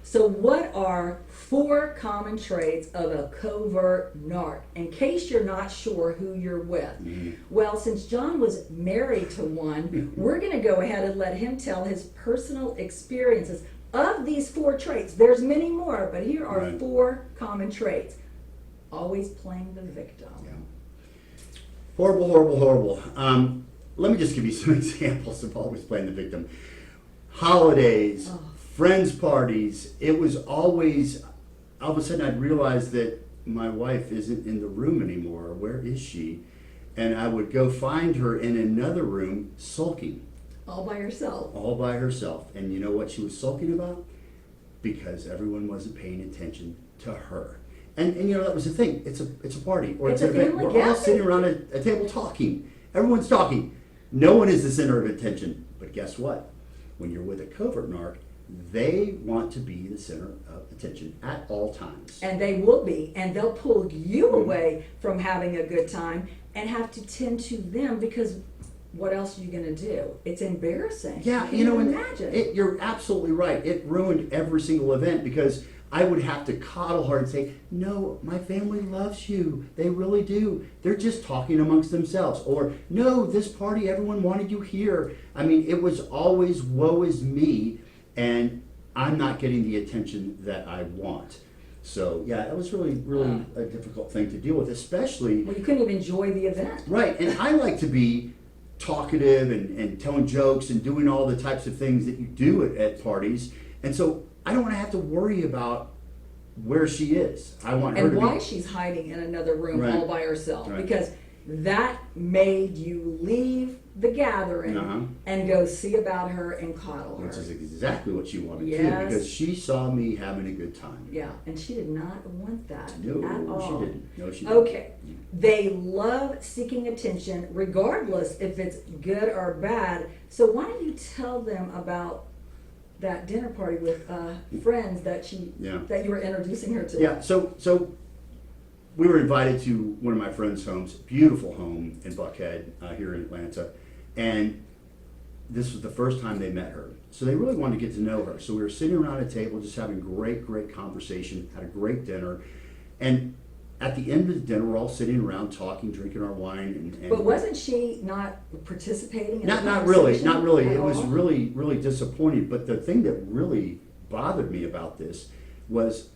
So what are 4 common traits of a covert narc? In case you're not sure who you're with. Well, since John was married to one, we're going to go ahead and let him tell his personal experiences of these 4 traits. There's many more, but here are 4 common traits. Always playing the victim. Yeah. Horrible, horrible, horrible. Let me just give you some examples of always playing the victim. Holidays, friends parties, it was always, all of a sudden I'd realize that my wife isn't in the room anymore. Where is she? And I would go find her in another room sulking. All by herself. All by herself. And you know what she was sulking about? Because everyone wasn't paying attention to her. And you know, that was the thing. It's a party. Or It's an a event. family We're all gathering. sitting around a table talking. Everyone's talking. No one is the center of attention. But guess what? When you're with a covert narc, they want to be the center of attention at all times. And they will be, and they'll pull you away from having a good time and have to tend to them, because what else are you going to do? It's embarrassing. Yeah, you you know, can't and imagine. you're absolutely right. It ruined every single event because I would have to coddle her and say, no, my family loves you. They really do. They're just talking amongst themselves. Or, no, this party, everyone wanted you here. I mean, it was always woe is me, and I'm not getting the attention that I want. So, yeah, it was really, really a difficult thing to deal with, especially... Well, you couldn't even enjoy the event. Right, and I like to be talkative and telling jokes and doing all the types of things that you do at parties. And so I don't want to have to worry about where she is. I want her And to why be... she's hiding in another room Right. all by herself. Right. Because that made you leave the gathering and go see about her and coddle her. Which is exactly what she wanted to do, Yes. because she saw me having a good time. Yeah, and she did not want that No, at all. she didn't. No, she didn't. Okay. They love seeking attention regardless if it's good or bad. So why don't you tell them about that dinner party with friends that you were introducing her to? Yeah, so we were invited to one of my friends' homes, beautiful home in Buckhead, here in Atlanta, and this was the first time they met her. So they really wanted to get to know her. So we were sitting around a table just having great conversation, had a great dinner, and at the end of the dinner, we're all sitting around talking, drinking our wine. And But wasn't she not participating in the not really. conversation It at was all? really disappointing. But the thing that really bothered me about this was,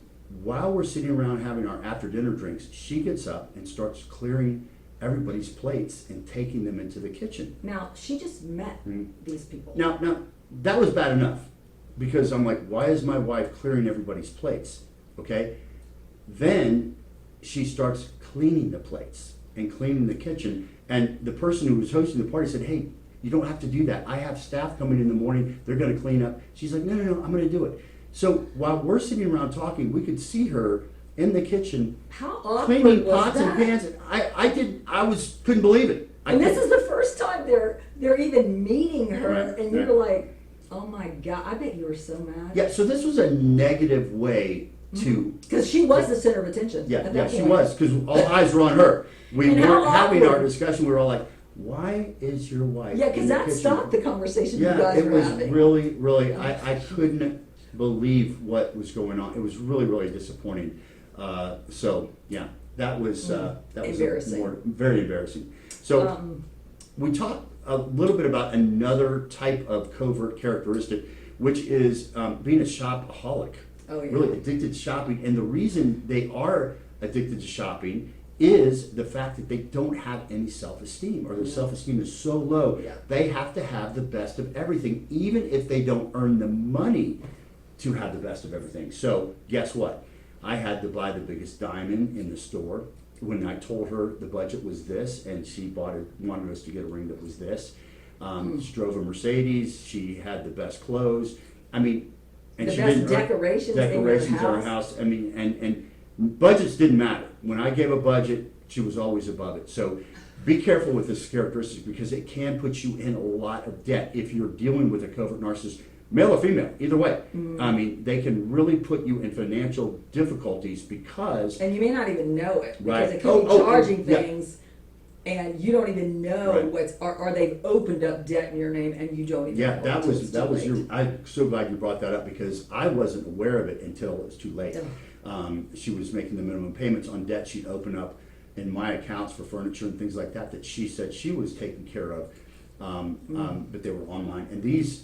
while we're sitting around having our after dinner drinks, she gets up and starts clearing everybody's plates and taking them into the kitchen. Now, she just met these people. Now that was bad enough, because I'm like, why is my wife clearing everybody's plates? Okay? Then she starts cleaning the plates and cleaning the kitchen, and the person who was hosting the party said, hey, you don't have to do that. I have staff coming in the morning, they're gonna clean up. She's like, no, I'm gonna do it. So while we're sitting around talking, we could see her in the kitchen How awkward cleaning was pots that? and pans. Couldn't believe it. And this is the first time they're even meeting her, Right, and you're right. like, oh my God, I bet you were so mad. Yeah, so this was a negative way to... Because she was the center of attention. Yeah, at yeah, that she point. was, because all eyes were on her. We And how weren't having our awkward. discussion, we were all like, why is your wife Yeah, in because the that kitchen? stopped the conversation Yeah, you guys it were was having. really, I couldn't believe what was going on. It was really disappointing. So, yeah, that was Embarrassing. very embarrassing. So, we talked a little bit about another type of covert characteristic, which is being a shopaholic. Oh, yeah. Really addicted to shopping. And the reason they are addicted to shopping is the fact that they don't have any self-esteem, or their self-esteem is so low. Yeah. They have to have the best of everything, even if they don't earn the money to have the best of everything. So guess what? I had to buy the biggest diamond in the store. When I told her the budget was this, and she wanted us to get a ring that was this. She drove a Mercedes. She had the best clothes. I mean, and The she best didn't earn- decorations in your decorations in her house. house. I mean, and budgets didn't matter. When I gave a budget, she was always above it. So be careful with this characteristic, because it can put you in a lot of debt if you're dealing with a covert narcissist, male or female, either way. I mean, they can really put you in financial difficulties because... And you may not even know it, because Right. it could be charging yeah. things and you don't even know Right. or they've opened up debt in your name and you don't even Yeah, know. that until was it's that too was late. your. I'm so glad you brought that up because I wasn't aware of it until it was too late. She was making the minimum payments on debt she'd open up in my accounts for furniture and things like that she said she was taking care of, but they were online. And this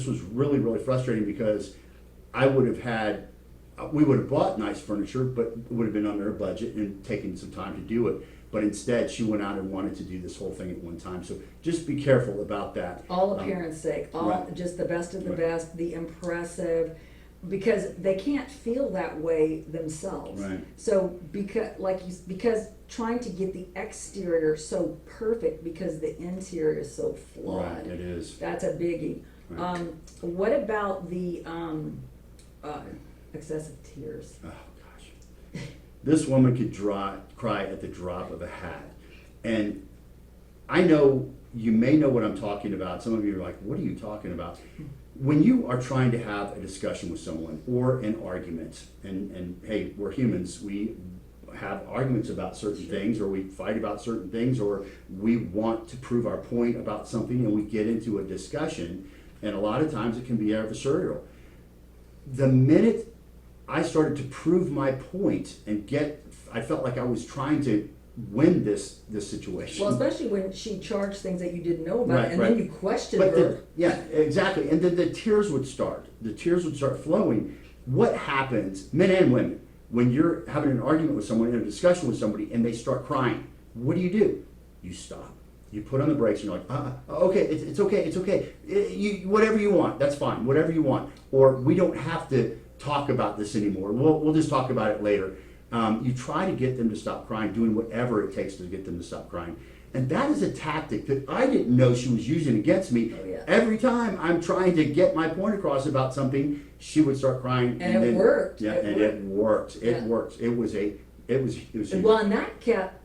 was really frustrating because I would have had. We would have bought nice furniture, but it would have been under a budget and taken some time to do it. But instead, she went out and wanted to do this whole thing at one time. So just be careful about that. All appearance sake, all right. just the best of the Right. best, the impressive, because they can't feel that way themselves. Right. So because trying to get the exterior so perfect because the interior is so flawed. Right, it is. That's a biggie. Right. What about the excessive tears? Oh gosh, this woman could cry at the drop of a hat, and I know you may know what I'm talking about. Some of you are like, "What are you talking about?" When you are trying to have a discussion with someone or an argument, and hey, we're humans, we have arguments about certain things, or we fight about certain things, or we want to prove our point about something, and we get into a discussion, and a lot of times it can be adversarial. The minute I started to prove my point and I felt like I was trying to win this situation. Well, especially when she charged things that you didn't know about, Right, and right. then you questioned But her. yeah, exactly. And then the tears would start. The tears would start flowing. What happens, men and women, when you're having an argument with someone, in a discussion with somebody, and they start crying? What do? You stop. You put on the brakes and you're like, okay, it's okay, it's okay. Whatever you want, that's fine, whatever you want. Or we don't have to talk about this anymore. We'll just talk about it later. You try to get them to stop crying, doing whatever it takes to get them to stop crying. And that is a tactic that I didn't know she was using against me. Oh, yeah. Every time I'm trying to get my point across about something, she would start crying. And it then, worked. Yeah, It worked. It Yeah. worked. It was huge. Well, and that kept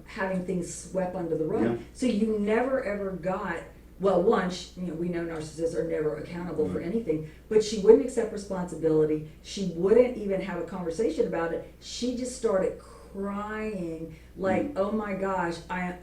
having things swept under the rug. Yeah. So you never ever got, well, one, we know narcissists are never accountable for Right. anything, but she wouldn't accept responsibility. She wouldn't even have a conversation about it. She just started crying like, oh my gosh, I'm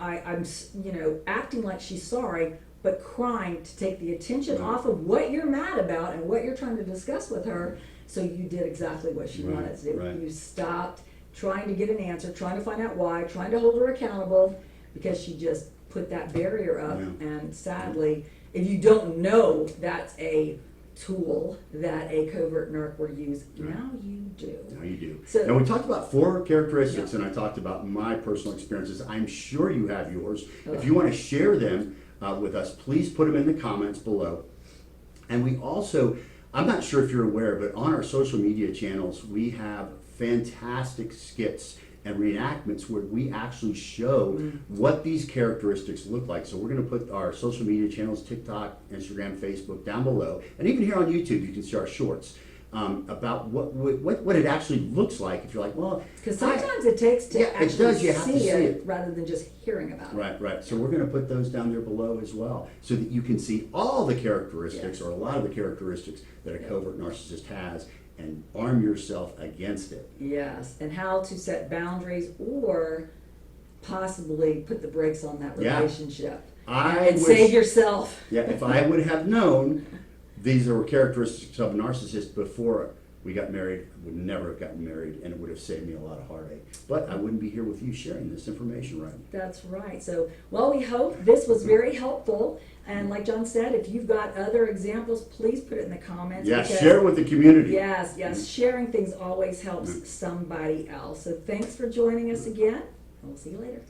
acting like she's sorry, but crying to take the attention Right. off of what you're mad about and what you're trying to discuss with her. So you did exactly what she Right, wanted to do. right. You stopped trying to get an answer, trying to find out why, trying to hold her accountable, because she just put that barrier up. Yeah. And sadly, if you don't know that's a tool that a covert narc would use, Right. now you do. Now you do. So- Now we talked about 4 characteristics, Yeah. and I talked about my personal experiences. I'm sure you have yours. Oh. If you want to share them with us, please put them in the comments below. And we also, I'm not sure if you're aware, but on our social media channels, we have fantastic skits and reenactments where we actually show what these characteristics look like. So we're going to put our social media channels, TikTok, Instagram, Facebook, down below. And even here on YouTube, you can see our shorts about what it actually looks like. If you're like, well, Because sometimes it takes to Yeah, it actually does. You have to see it. rather than just hearing about it. Right. So we're going to put those down there below as well, so that you can see all the characteristics, Yes. or a lot of the characteristics that a covert narcissist has, and arm yourself against it. Yes, and how to set boundaries or possibly put the brakes on that Yeah. relationship. I And wish- save yourself. Yeah, if I would have known these are characteristics of a narcissist before we got married, I would never have gotten married, and it would have saved me a lot of heartache. But I wouldn't be here with you sharing this information, right? That's right. So, well, we hope this was very helpful. And like John said, if you've got other examples, please put it in the comments. Yeah, because- share it with the community. Yes. Sharing things always helps somebody else. So thanks for joining us again. And we'll see you later.